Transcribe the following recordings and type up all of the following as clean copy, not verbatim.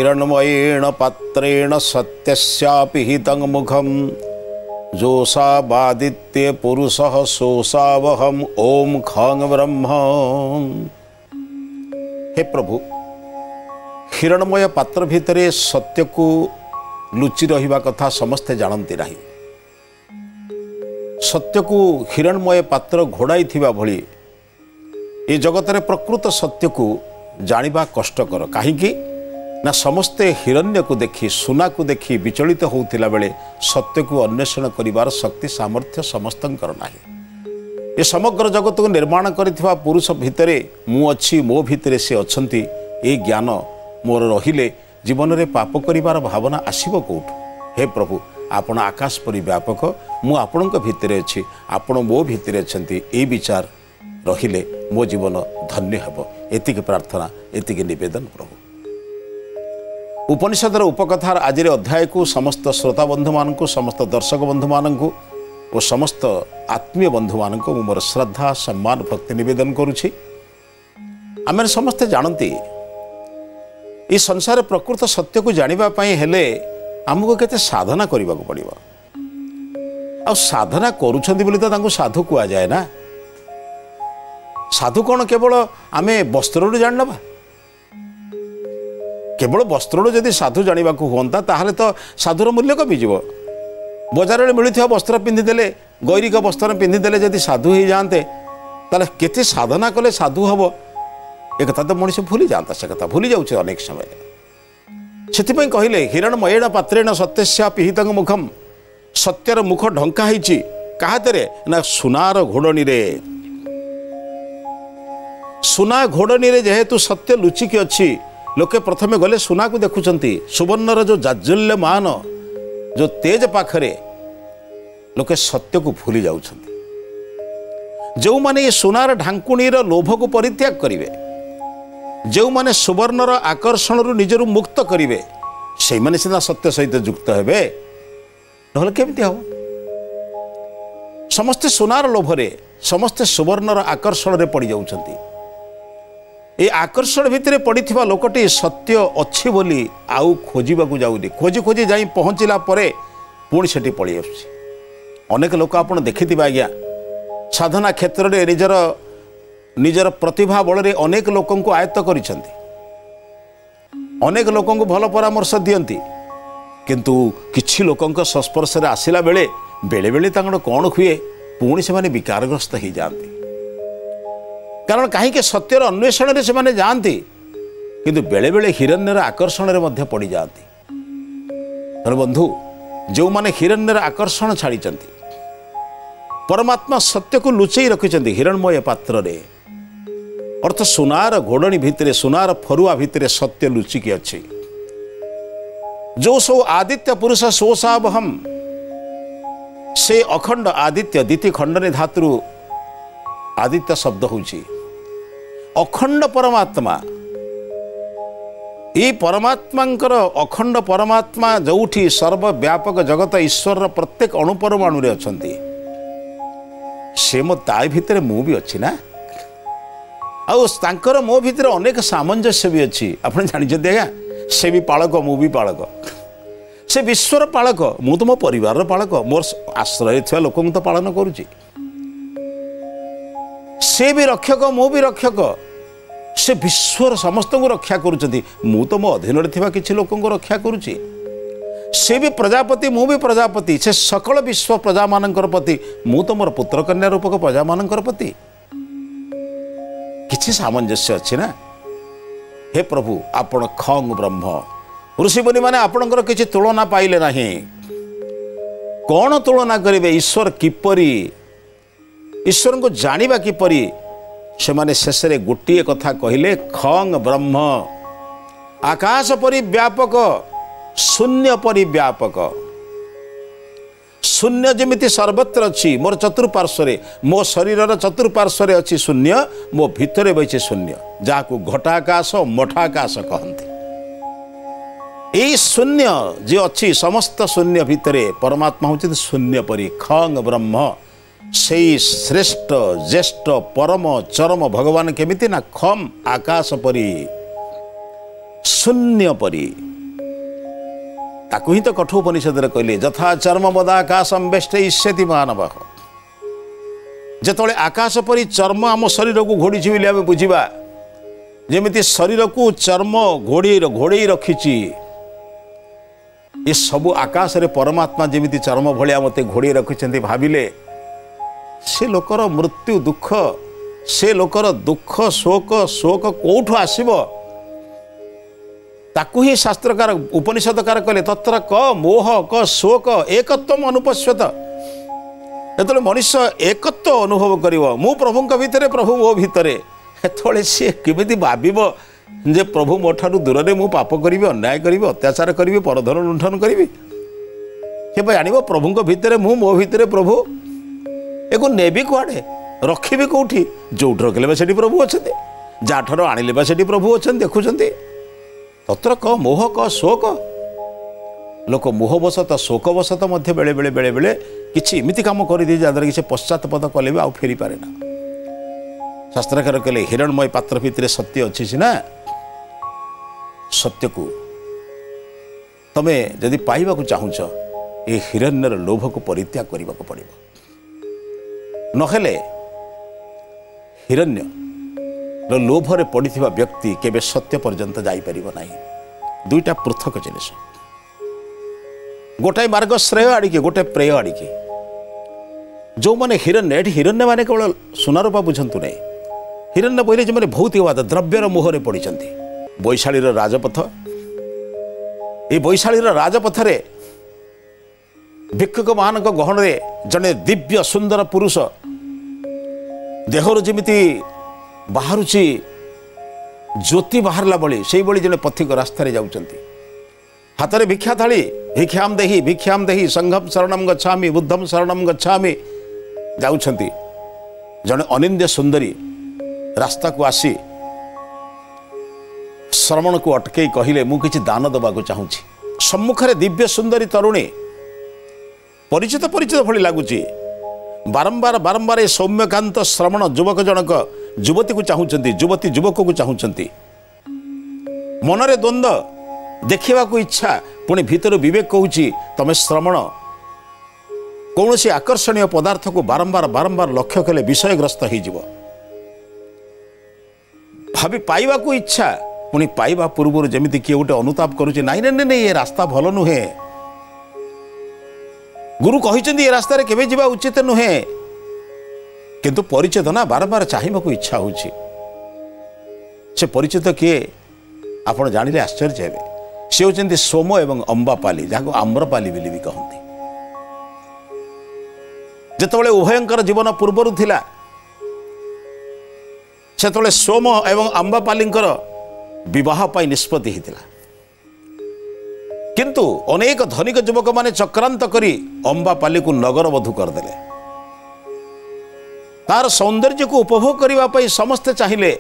हिरण्मयेण पात्रेण सत्यस्यापि हितं मुखम जोषावादित्य पुरुषः सोषावहम ओम खं ब्रह्म। हे प्रभु, हिरणमय पात्र भितरे सत्य को लुचि रहिबा कथा समस्ते जानती नहीं। सत्य को हिरणमय पात्र घोड़ाई थिबा भली ए जगत रे प्रकृत सत्य को जानिबा कष्टकर। कहीं ना समस्ते हिरण्य को देखी सुना को देखी विचलित होउथिला बेले सत्य को अन्वेषण करिवार शक्ति सामर्थ्य समस्तंकर नाही। ये समग्र जगत को निर्माण करिथिबा पुरुष भितरे मु अच्छी, मो भितरे से अछंती, ए ज्ञान मोर रहिले जीवन रे पाप करिवार भावना आसीबो कोठु। हे प्रभु, आपण आकाश परि व्यापक, मु आपणक भितरे अछि, आपण मो भितरे अछंती, ए विचार रहिले मो जीवन धन्य हेबो। एतिक प्रार्थना, एतिक निवेदन प्रभु। उपनिषदर उपकथार आज अध्याय को समस्त श्रोता बंधु मान, समस्त दर्शक बंधु मान और समस्त आत्मीय बंधु मान मोर श्रद्धा सम्मान भक्ति निवेदन करुछि। आम समस्ते जानती ये संसार प्रकृत सत्य को जानिबा पई हेले आमको केते साधना करने को पड़िबो। आ साधना करूछंती बोली तो तांको साधु कुआ जाए ना। साधु कौन केवल आमे वस्त्रु जान नबा? केवल वस्त्रु जदि साधु जानिबा को होंता ताहले तो साधुर मूल्य कमिजिब। बजार में मिलुथिबा वस्त्र पिंधिदेले, गैरिक वस्त्र पिंधिदेले जदि साधु हो जाते ताले केते साधना कले साधु हबो एक कथा तो मनुष्य भूली जाता। से कथा भूली जाउछे अनेक समय। सेथिपई कहिले हिरणमयेण पात्रेण सत्यस्यापि हितं मुखम। सत्यर मुख ढंका होइछि काहातेरे ना सुनार घोड़नी रे। सुना घोड़नी रे जेहेतु सत्य लुचिकी अच्छी, लोके प्रथमे गले सुना को देखुचंती। सुवर्णर जो जाज्वल्यमान जो तेज पाखरे लोके सत्य को भूली जाउछंती। जो माने ये सुनार ढांकुणीर लोभ को परित्याग करिवे, जो माने सुवर्णर आकर्षण रु निजरु मुक्त करिवे, से माने सिना सत्य सहित युक्त हेबे, नहले केमिति हो? समस्ते सुनार लोभरे, समस्ते सुवर्णर आकर्षण रे पड़ी जाउछंती। ए आकर्षण भितरे पड़िथिबा लोकटी सत्य अच्छी बोली आउ खोजिबा को जाउनी। खोजी खोजी जाई पहुंचिला परे पुणी सेठी पड़ी आसुछि। अनेक लोक आपण देखिथिबा आज्ञा साधना क्षेत्र रे निजर प्रतिभा बल रे अनेक लोकन को आयत्त करिसंती, अनेक लोकन को भल परामर्श दियंती, किंतु किछि लोकन को संस्पर्श रे आसिला बेले बेले बेले तांगड़ कोन हुए पुणी से माने विकारग्रस्त ही जाती। कारण कहीं सत्यर अन्वेषण रे से माने जानती, किंतु बेले बेले हिरण्यर आकर्षण रे मध्य पड़ी जाती। तेणु बंधु, जो माने हिरण्यर आकर्षण छाड़ी परमात्मा सत्य को लुचई रखिंट हिरणमय पात्र रे। अर्थ सुनार घोड़नी भितरे, सुनार फरुआ भितरे सत्य लुचिकी अच्छी। जो सो आदित्य पुरुष सोसावहम, से अखंड आदित्य द्वितीय खंडने धातु आदित्य शब्द होची अखंड परमात्मा। ये परमात्मांकर अखंड परमात्मा जोठी सर्वव्यापक जगत ईश्वर प्रत्येक अणुपरमाणु रे अछंती, से मो ताई भितर मु भी अच्छी ना। आंकर मो भितर अनेक सामंजस्य भी अच्छी। आपने जानिछंती आज्ञा, से भी पालक मु भी पालक, से विश्वर पालक मु तो मो परिवार पालक, मोर आश्रय थिबा लोक तो पालन करुची। से भी रक्षक मु भी रक्षक, से विश्वर समस्त को रक्षा करुचंती, मु तो मो अधीन रे थिबा किछि लोक को रक्षा करुची। से भी प्रजापति मु भी प्रजापति, से सकल विश्व प्रजा मानकर पति, मु तो मोर पुत्र कन्या रूपक प्रजा मानकर पति। किछि सामंजस्य अच्छी ना। हे प्रभु, आपण खं ब्रह्म। ऋषि मुनि माने आपणकर किछि तुलना पाइले नाही। कौन तुलना करिवे? ईश्वर किपरि, ईश्वर को जानिबा किपरि, से माने शेष रे गोटिए कथा कहिले, खं ब्रह्म। आकाश परि व्यापक, शून्य परि व्यापक। शून्य जमिति सर्वत्र अच्छी मोर चतुर्पार्श्वरे, मो शरीर चतुर्पार्श्वरे अच्छी शून्य, मो भितरे बइछे शून्य, जाको घटाकाश मठाकाश कहंती। यही शून्य जे अच्छी समस्त शून्य भितरे परमात्मा होचि शून्य परि खं ब्रह्म। से श्रेष्ठ ज्येष्ठ परम चरम भगवान केमिति ना खम आकाश परि, शून्य परि, ताकू ही तो कठोपनिषद कहले यथा चर्म बदाकाशम बेष्ट इष्यति मानव जिते आकाश परी चर्म आम शरीर को घोड़ी बोली आम बुझा जमी शरीर को चर्म घोड़े रखी ये सबू आकाश रे परमात्मा जमी चर्म भाया मत घोड़े रखिंट भाविले से लोकर मृत्यु दुख से लोकर दुख शोक कौठु आसब ताकू ही शास्त्रकार उपनिषदकार कहले तत्र क मोह क शोक एकत्व अनुपश्यत जो मनुष्य एकत्व अनुभव कर मु प्रभु भितर प्रभु मो भितर ये सी केमी भाव जे प्रभु मो ठार दूर में मु पाप करी अन्याय करी अत्याचार करी परधन लुंठन करी जान प्रभु भितर मु मो भितर प्रभु एको नेबी कुआड़े रखी कौटी जो रखिले से प्रभु अच्छा जहाँ आणिले से प्रभु अच्छा देखुं तत्र क मोह क शोक लोक मोहवशत शोकवशत बेले बेले बेले बेले किसी एमती कम कर जहाँद्वारा कि पश्चातपद कले भी आउ फेरी पारे ना शास्त्रकार कहले हिरणमय पात्र भितर सत्य अच्छी सीना सत्य को तमें जदि पाइबा चाहूच ये हिरण्यर लोभ को परित्याग करने को पड़ो नहेले हिरण्य लोभरे पड़ी व्यक्ति केबे सत्य पर्यंत जापर ना दुईटा पृथक जिनिस गोटाए मार्ग श्रेय आड़िके गोटे प्रेय आड़िके जो मैंने हिरण्य माने केवल सुनारूपा बुझंतु नहीं हिरण्य बहले जो मैंने भौतिकवाद द्रव्यर मोहरे पड़ी वैशाली राजपथ ये वैशाली राजपथरे भिक्षुक मान गहन जड़े दिव्य सुंदर पुरुष देहर जमिति बाहरुची ज्योति बाहरला बड़ी से जड़े पथिक रास्तार जाऊँगी हाथ में भिक्षा थाली भिक्षाम देही संघम शरणम गच्छामि बुद्धम शरणम गच्छामि जाऊँगी जड़े अनिंद्य सुंदरी रास्ता को आसी श्रवण को अटकई कहले मु किछि दान दबाक चाहूँगी सम्मुखरे दिव्य सुंदरी तरुणी परिचित परिचित भली लगुच बारंबार बारंबार ये सौम्यकांत श्रवण युवक जनक युवती को चाहूँगी युवती युवक को चाहूँगी मनरे द्वंद्व देखा इच्छा पुणी भीतर विवेक कहूँ तमें श्रवण कौन सी आकर्षणीय पदार्थ को बारंबार बारंबार लक्ष्य कले विषयग्रस्त हो भावी पाइबा को इच्छा पुणी पाइबा पूर्व जमी किए गोटे अनुताप करुच्ची नाई नाई नाई ये रास्ता भल नुहे गुरु कहते ये रास्तार केवे जीवा उचित नुहे किंतु परिचित ना बार बार चाहिए इच्छा होची से परिचित किए आपण जानिले आश्चर्य हे से होचंती सोम एवं अंबापाली जहाँ आम्रपाली बोली भी कहते जितेबाला उभयंकर जीवन पूर्वर थिला सेतबेले सोम एवं अंबापालींकर विवाह पाई निष्पत्ति होता किंतु अनेक धनिक युवक माने चक्रांत करी अंबापाली को नगरवधु करदेले तार सौंदर्य को उपभोग करने समस्ते चाहिए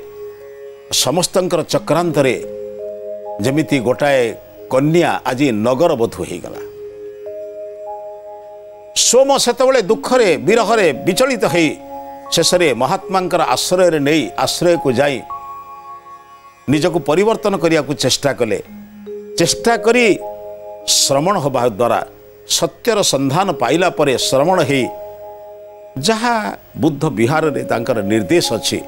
समस्तंकर चक्रांत रे जमिति गोटाए कन्या आज नगरवधु हो गला सोम सेतबेले दुखरे विरहरे विचलित हो शेषे महात्मांकर आश्रय नहीं आश्रय को जाई निजको परिवर्तन करने को चेष्टा कले चेष्टा करी श्रवण होबा द्वारा सत्यर संधान पाइला परे श्रवण हो जहाँ बुद्ध विहार रे तांकर निर्देश अच्छी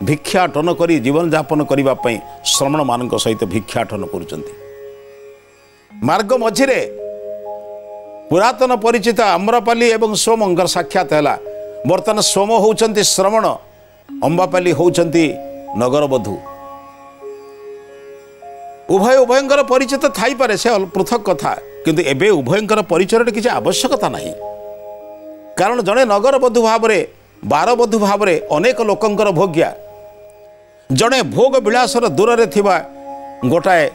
भिक्षाटन करी जीवन यापन करने श्रवण मान सहित भिक्षाटन करुचंती मार्ग मझिरे पुरातन परिचित आम्रपाली एवं सोमंकर साक्षात है बर्तमान सोम होउचंती श्रवण अंबापाली होउचंती नगरवधु उभय उभयंकर परिचित थाई पारे से पृथक कथा किंतु एबे उभयंकर परिचय किसी आवश्यकता नहीं कारण जड़े नगरवधु भाव में बारवधु भाव में अनेक लोकंकर भोग्या जड़े भोग विलासर दूर रे थिबा गोटाए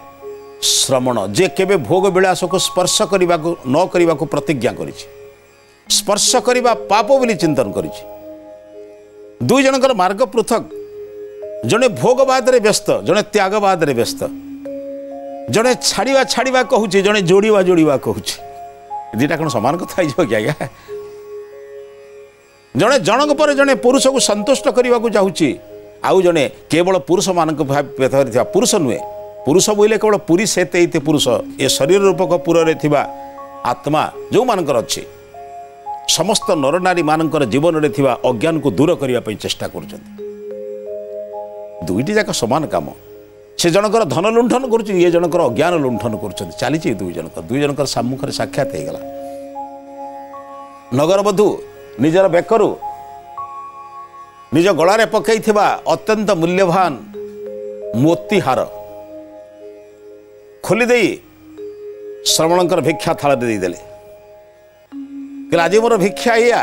श्रवण जे केबे भोग विलास को स्पर्श करने न करने को प्रतिज्ञा करिछि स्पर्श करने पाप बोली चिंतन करिछि दुई जनकर मार्ग पृथक जड़े भोगवाद रे व्यस्त जड़े त्यागवाद रे व्यस्त जड़े छाड़वा छाड़वा कहूँ जड़े जोड़वा जोड़वा कहूँ दीटा कौन सामान कथा कि आज्ञा जड़े जनक पर जड़े पुरुष को संतुष्ट करने को चाहूँगी आउ जड़े केवल पुरुष मान पुरुष नुहे पुरुष बोले केवल पुरी सेते पुरुष ए शरीर रूपक पुरे थिबा आत्मा जो मानकर अच्छी समस्त नर नारी मानकर जीवन में थिबा अज्ञान को दूर करने चेष्टा कर दुईटी जाक समान काम से जनकर धन लुंठन कर ये जनकर अज्ञान लुंठन कर चली दुई जनकर सम्मुख साक्षात होगला नगरबधू निजर बेकरू निज गलारे पकई अत्यंत मूल्यवान मोती हार खोली दे श्रवणकर भिक्षा थाल देदेले कि आज मोर भिक्षा या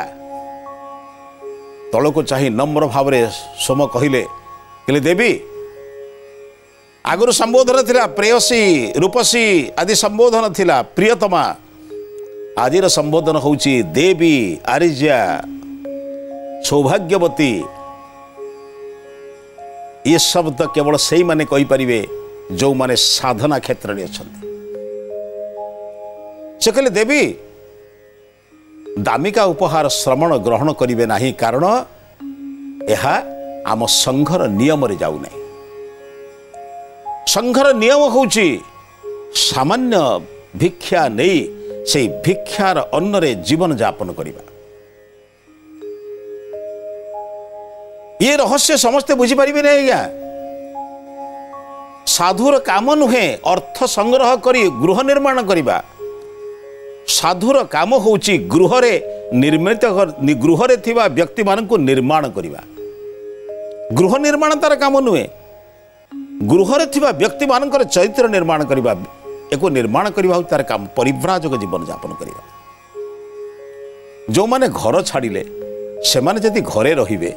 तल को चाह नम्र भाव सोम कहले कि देवी आगुरी संबोधन थिला प्रेयसी रूपसी आदि संबोधन थिला प्रियतमा आज संबोधन होची देवी आरिज्या सौभाग्यवती ये शब्द केवल से ही माने कही परिवे जो माने साधना क्षेत्र में अच्छा से कहले देवी दामिका उपहार श्रवण ग्रहण करिवे नाही कारण यह आम संघर नियम रे जाऊ नहीं संघर नियम होची सामान्य भिक्षा नहीं से भिक्षार अन्न रे जीवन यापन करिबा ये रहस्य समस्ते बुझी पारिबे नहीं आज्ञा साधुर काम नुहे अर्थ संग्रह करी गृह निर्माण करिबा साधुर काम होची गृह रे निर्मित गृह रे थिबा व्यक्ति मान को निर्माण करिबा गृह निर्माण तार काम नुहे गृह रे थिबा व्यक्ति मानकर चरित्र निर्माण करिबा एको निर्माण करिबा तार काम परिव्राजक जीवन यापन करिबा जो माने घर छाड़िले से माने जदि घरे रहिबे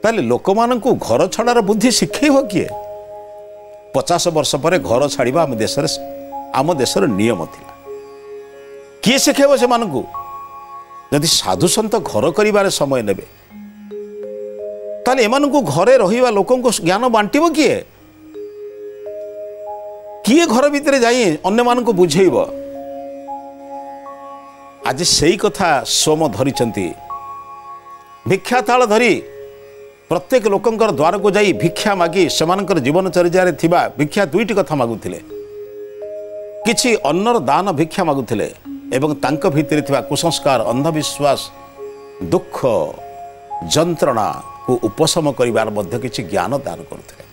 ताले लोक माननकु घर छड़ार बुद्धि शिखेइबो किए 50 वर्ष पर घर छाड़िबा आम देशर नियम थिला किए शिखेइबो से माननकु जदि साधु संत घर करिबार समय नेबे ताले एमानकु घरे रहिबा लोकंकु ज्ञान बांटिबो किए किए घर भितर जाई अन्य मानकु बुझेइब आज सेई कथा सोम धरिचंती भिक्षा थाल धरी प्रत्येक लोकंकर द्वार को जाई भिक्षा मागी सेमानकर जीवन चर्या थिबा भिक्षा दुईटी कथा मागुथिले किछि अन्नर दान भिक्षा मागुथिले एवं तांक भितर थिबा कुसंस्कार अंधविश्वास दुख जंत्रणा को उपशम करिवार मध्य किछि ज्ञान दान करथिले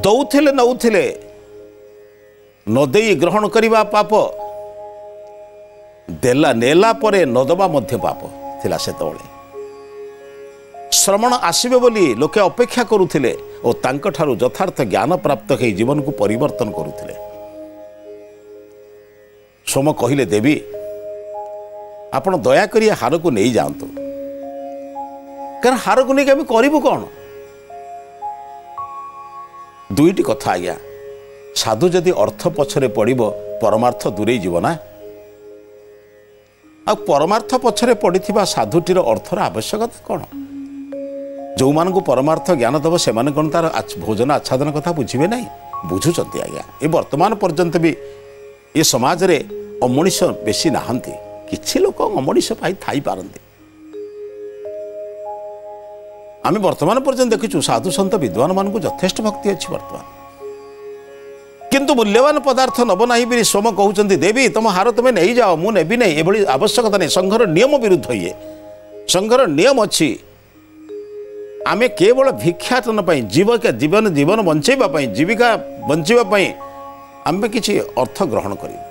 दौथिले नौथिले नदेई ग्रहण करिबा पाप देला नेला परे नदबा मध्य पाप थिला सेतबेले श्रवण आसबे बोली लोके अपेक्षा करुथिले और तांक ठारू यथार्थ ज्ञान प्राप्त हो जीवन को परिवर्तन करुथिले सोम कहिले देवी आपण दया करी हार को नहीं जातु कारण हार को नहीं आम करूँ कौन दुईटी कथा आज्ञा साधु जदि अर्थ पछरे पड़िबो परमार्थ दूरे जीवना आ परमार्थ पछरे पड़िथिबा साधुटीर अर्थर आवश्यकता कौन जो मान को परमार्थ ज्ञान दब से कौन तार भोजन आच्छादन कथा बुझे ना बुझुंट आज्ञा ये वर्तमान पर्यंत भी ये समाज रे अमनीष बेसी नहांती किछि लोक अमनीष पाई थाई पारंती आम वर्तमान पर्यंत देखु साधु सन्त विद्वान मान को यथेष्ट भक्ति अच्छी वर्तमान किंतु मूल्यवान पदार्थ नब ना भी सोम कहते देवी तुम हार तुम्हें नहीं जाओ मु नेबी नहीं एभली आवश्यकता नहीं संघर नियम विरुद्ध ये संघर नियम अच्छी आमे केवल भिक्षाटन जीवन जीवन बंचेबा जीविका बंचेबा आमे किछि अर्थ ग्रहण करिबा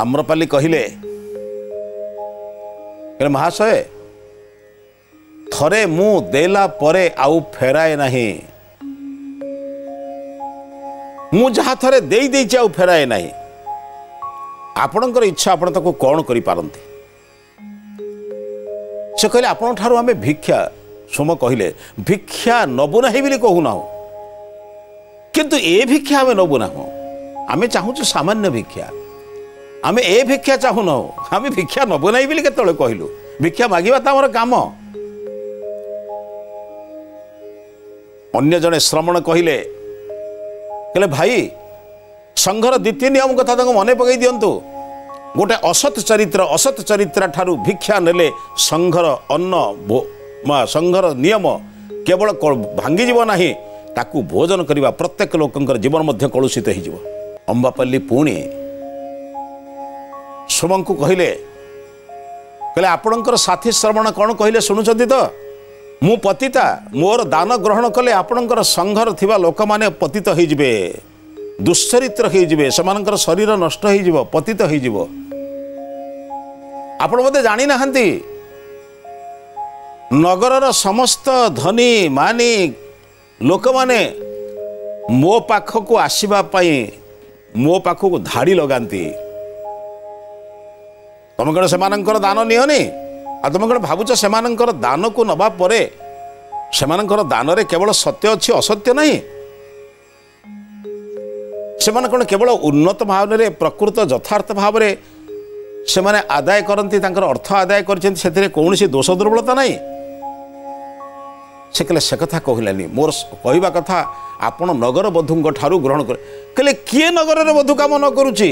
आम्रपाली कहले महाशय थरे मु देला परे आउ फेराए नहीं मु जहा थरे देई देइछि आउ फेराए नहीं आपणकर इच्छा आपण ताको कौन करि पारंती से कहले आपण ठारू आमे भिक्षा सोम कहले भिक्षा नबु नाही बिली कहू ना किंतु ए भिक्षा आमे नबु ना आमे चाहू सामान्य भिक्षा आमे ए भिक्षा चाहू ना आमे भिक्षा नबु नाही बिली केतळे कहलु भिक्षा मागिबा त हमर काम अन्य जने श्रवण कहले कहले भाई संघर द्वितीय नियम कथा तक मने पकई दियंतु गोटे असत चरित्र ठारू भिक्षा नेले संघर अन्न संघर नियम केवल भांगी जीव नाही ताकू भोजन करने प्रत्येक लोकंकर जीवन मध्य कलुषित हो। अंबापल्ली पुणी सोम को कहले आपणकर साथी श्रवण कौन कहले शुणुंट तो मु पतिता मोर दान ग्रहण कले आपणकर संघर थिबा लोक माने पतित होइजिबे दुश्चरित्र होइजिबे सेमानकर शरीर नष्ट होइजिबो पतित होइजिबो। आपण बोधे जानी नाहंती नगरर समस्त धनी मानी लोक माने मो पाखक आसीबा पई मो पाखक धाड़ी लगांती। तुम कौन सेमानकर दान नियनी आ तुम कौन भावुच सेमानकर दान को नबा परे सेमानकर दान रे केवल सत्य अच्छी असत्य नहीं सेमान कौन केवल उन्नत भाव में प्रकृत यथार्थ भाव में से माने आदाय करती अर्थ आदाय कर कौन दोष दुर्बलता नहीं से कहले से कथा कहलानी मोर कहवा कथा आपण नगर बधु ठारू ग्रहण कर कहले किए नगर बधु काम न करुची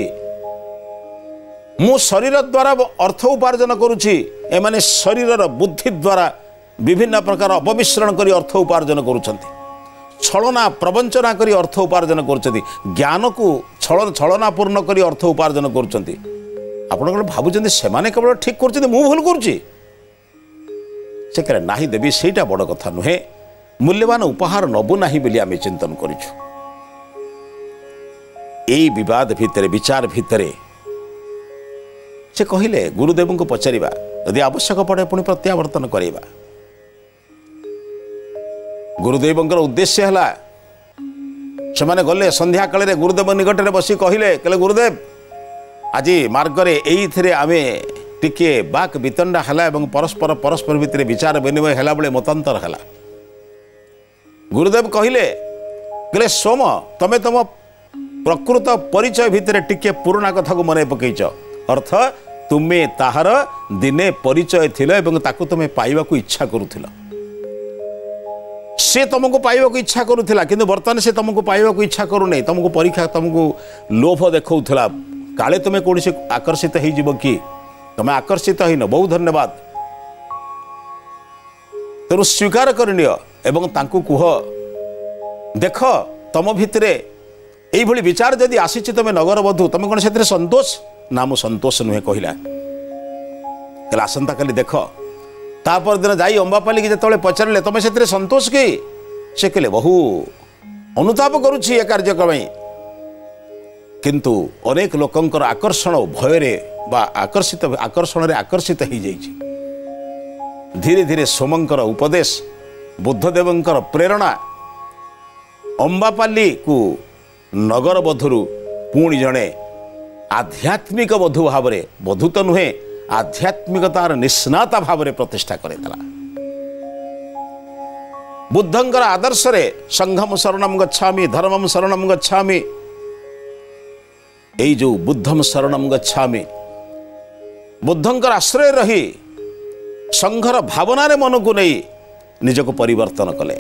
मु शरीर द्वारा अर्थ उपार्जन करुची एमाने शरीर बुद्धि द्वारा विभिन्न प्रकार अपमिश्रण करी अर्थ उपार्जन करुछंती छलना प्रवंचना करी अर्थ उपार्जन करुछंती ज्ञान को छलनापूर्ण करी अर्थ उपार्जन करुछंती। आपण भावुं से केवल ठीक कर मु भूल करुची से कहे नाही देवी सेटा बड़ कथा नुहे मूल्यवान उपहार नबु नाही बोली आमे चिंतन करिछु। एई विवाद भितरे विचार भितरे से कहले गुरुदेव को पचारिबा यदि आवश्यक पड़े पुणी प्रत्यावर्तन करवा। गुरुदेव उद्देश्य है से माने गले संध्या काल गुरुदेव निकट में बसी कहले गुरुदेव आज मार्गरे एइथिरे आमे टिके बाक वितंडा हला एवं परस्पर परस्पर भितर विचार विनिमय हला बेले मतांतर हला। गुरुदेव कहले सोम तमे तम प्रकृत परिचय भितर टिके पुराना कथा को मन पकईच अर्थ तुम्हें ताहार दिने परिचय थिल एवं ताकू तुम्हें पाइबा को इच्छा करुथिल से तुमको पाइबा को इच्छा करुथिला किंतु वर्तमान से तुमको पाइबा को इच्छा करू नहीं तुमको परीक्षा तुमको लोभ देखौथिला काले तुम्हें कौन से आकर्षित हो जीव कि तुम्हें आकर्षित होन बहुत धन्यवाद तेणु स्वीकार करनी एवं तांकु कुह देख तुम भितर यही विचार जदि आसी तुम्हें नगर बधु तुम कौन से संतोष ना मु संतोष नुहे कहला आसंता काली देख तापर दिन जाई अंबापाली की जो पचारे तुम से संतोष कि से कहले बहु अनुताप करुच्ची ए कार्यक्रम किंतु अनेक लोकंकर आकर्षण भय बा आकर्षण रे आकर्षित हो जाइछि। धीरे धीरे सोमंकर उपदेश बुद्धदेवंकर प्रेरणा अंबापाली को नगर बधुरु पुणी जड़े आध्यात्मिक बधु भाव बधु तो नुहे आध्यात्मिकतार निष्णाता भाव प्रतिष्ठा करेला। बुद्धंकर आदर्श रे संघम शरणम गच्छामि धर्मम शरणम गच्छामि यही जो बुद्धम शरणम गच्छामि बुद्धंकर आश्रय रही संघर भावना रे मन को नहीं निजक परिवर्तन कले।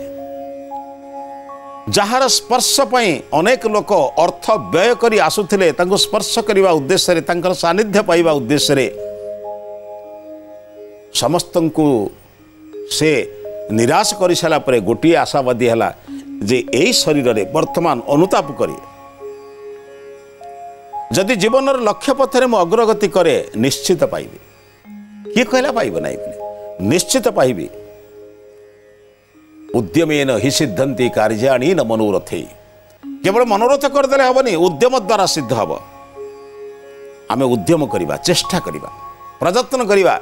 जार स्पर्श पई अनेक लोक अर्थ व्यय करी आसुथिले तांको स्पर्श करने उद्देश्य रे तांकर सानिध्य पाइबा उद्देश्य रे समस्त को से निराश कर सारा पर गोटे आशावादी है जे यही शरीर रे वर्तमान अनुताप करी जदि जीवन लक्ष्य पथरे मु अग्रगति करे निश्चित पाइबी किए कहला पाइब ना निश्चित पाइबी। उद्यमेन हि सिद्धंती कार्याणि न मनोरथे केवल मनोरथ करदे हेनी उद्यम द्वारा सिद्ध हम आमे उद्यम करवा चेष्टा करवा प्रयत्न करवा।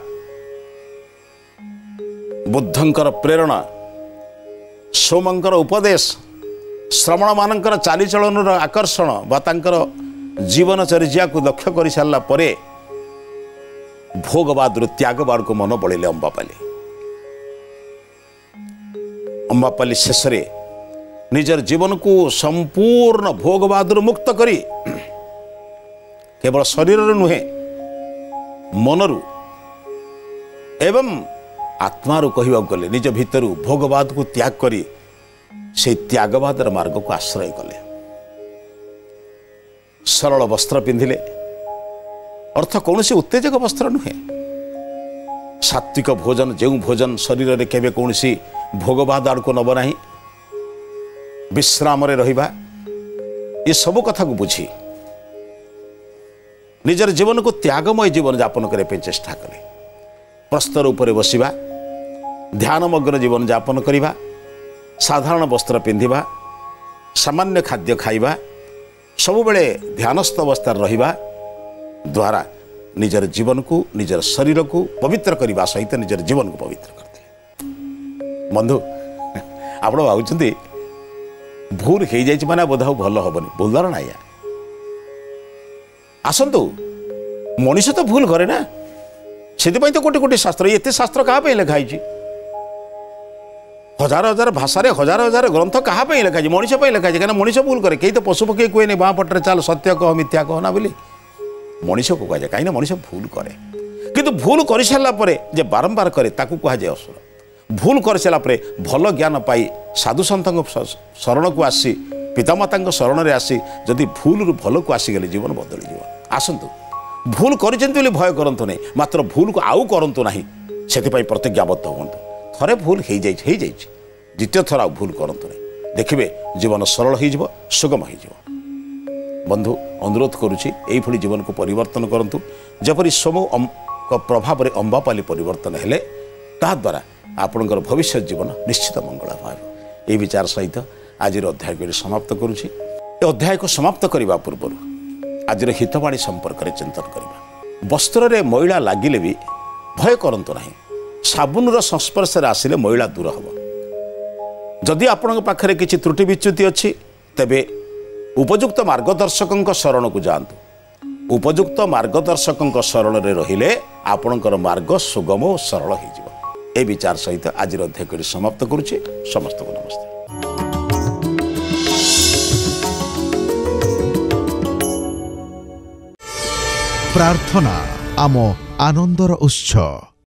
बुद्धंकर प्रेरणा सोमंकर उपदेश श्रवण मानकर चालीचलन आकर्षण बा तांकर जीवनचर्या को लक्ष्य कर सारा पर भोगवाद त्यागवाद को मन बड़े अंबापाली शेष निजर जीवन को संपूर्ण भोगवाद मुक्त करी केवल शरीर नुहे मनरु एवं आत्मारू कहवा गले निज भितर भोगवाद को त्याग करी से त्यागवादर मार्ग को आश्रय कले। सरल वस्त्र पिंधिले अर्थ कौन से उत्तेजक वस्त्र नुहे सात्विक भोजन जो भोजन शरीर में केवे कौन भोगवाद आड़ को नब ना विश्राम रहिबा ये सब कथा को बुझी निजर जीवन को त्यागमय जीवन यापन करने चेष्टा कले प्रस्तर उपर बसवा ध्यानमग्न जीवन यापन करवा साधारण वस्त्र पिंधिबा सामान्य खाद्य खाइबा सब बेले ध्यानस्थ अवस्था रहिबा द्वारा निजर जीवन को निजर शरीर को पवित्र करने सहित निजर जीवन को पवित्र करते बंधु आप भावुंट भूल हो जाए माने बोध भल हेनी भूल धारणा या आसतु मनीष तो भूल करे ना से तो कोटी कोटी शास्त्र ये शास्त्र क्या लिखाई हजार हजार भाषा हजार हजार ग्रंथ क्या लिखाई मनीष लिखाई कहीं मनीष भूल करे कहीं तो पशु पक्षी कहे बाँ पटे चल सत्य कह मिथ्या कह ना बोली मनीष को कहुए कहीं मनीष भूल करे किंतु भूल कर सारापर जे बारंबार करे ताकू कहुए असुर भूल कर सारापर भल ज्ञान पाई साधु सन्त शरण को आसी पितामाता शरण में आसी जदि भूल रु भल को आसीगले जीवन बदल जीव आसतु भूल कर भय करतु नहीं मात्र भूल को आउ करूँ ना से प्रतिज्ञाबद्ध हूँ थे भूल हो जाए द्वितीय थर आउ भूल करूँ नहीं देखिए जीवन सरल हो सुगम हो बंधु अनुरोध करुच्ची यही जीवन को परिवर्तन करूँ जपरी सोम प्रभाव में अंबापाली परिवर्तन हेले ताद्वारा आपणकर भविष्य जीवन निश्चित मंगल भाव ये विचार सहित आज अध्याय को समाप्त करुच्ची अध्याय को समाप्त करने पूर्व आज हितवाणी संपर्क में चिंतन करवा वस्त्र में मैला लगिले भी भय करूँ ना साबुन संस्पर्श आसिले मैला दूर हम जदि आपण पाखे किसी त्रुटि विच्युति अच्छी तेबे उपयुक्त मार्गदर्शक शरण को जातु उपयुक्त मार्गदर्शक शरण में रहिले आपणकर मार्ग सुगम और सरल हो ए विचार सहित आज अध्याय को समाप्त करुच्चे समस्त को नमस्ते। प्रार्थना आम आनंदर उत्सव।